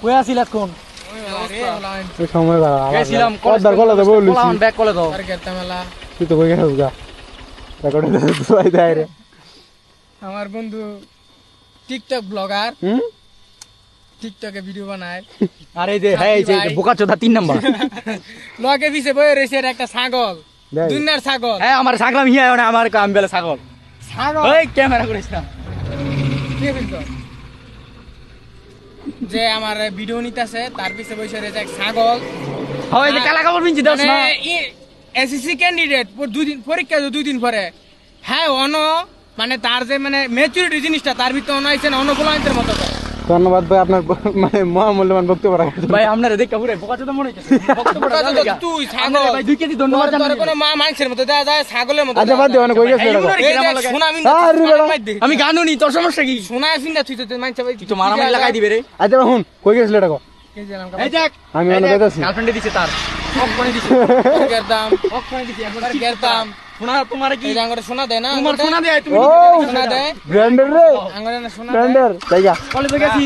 কই আছিলাস কোন ওই সময় গেছিলাম কলদার কলে তো বলিস কোলান ব্যাক কলে তো আর গেতাম মেলা তুই তো কই গেছিস গা রেকর্ড দুয়াই দেয় রে আমার বন্ধু টিকটক ব্লগার হুম টিকটকে ভিডিও বানায় আরে যে হ্যাঁ এই যে বোকা চোদা 3 নাম্বার লগে পিছে বয়ে রয়েছে একটা ছাগল দেখ। দুনিয়ার ছাগল হ্যাঁ আমার ছাগলাম হিয়া না আমার কাম বেলা ছাগল ছাগল ওই ক্যামেরা করিস না কি বলতো যে আমার ভিডিও নিতেছে তার পিছে বসে রয়েছে এক ছাগল হয় যে কালা কাপড় পিনছি দাও না এসএসসি ক্যান্ডিডেট দুদিন পরীক্ষা 2 দিন পরে হ্যাঁ মানে তার যে মানে ম্যাচুরিটি জিনিসটা তার ভিতরে আইছে না অনুকূলান্তের মতো করে। ধন্যবাদ ভাই আপনার মানে মহামূল্যবান বক্তব্য রাখার জন্য। ভাই আপনারা দেখে পুরো বোকা চোদা মনে হচ্ছে তুই ছাগল ভাই 2 কেজি ধন্যবাদ তোর জানাই কোনো মা মানুষের মতো দেয়া যায় ছাগলের মতো আচ্ছা বাদ দে মানে কই গেছিস এটা কও। এই দেখ, সোনা মিন্দা, আরে সোনা বাবা। মাইর দে। আমি গানুনি তোর সমস্যা কি সোনা ফিন্দা তুই তো মানছে ভাই তুই তো মারামারি লাগাই দিবে রে আচ্ছা হুন কই গেছিস এটা কও। এই দেখ আমি অন্য যাইতাছি গার্লফ্রেন্ডে দিছে তার অফ করে দিছে গেরদাম অফ করে দিছে এখন আর গেরদাম শোনা তোমার কি এই আঙ্গুরে সোনা দেয় না তোমার শোনা দেয় তুমি ও সোনা দেয় ব্র্যান্ডের রে আঙ্গুরে না সোনা দেয় ব্র্যান্ডের তাই যা কলেজে গেছি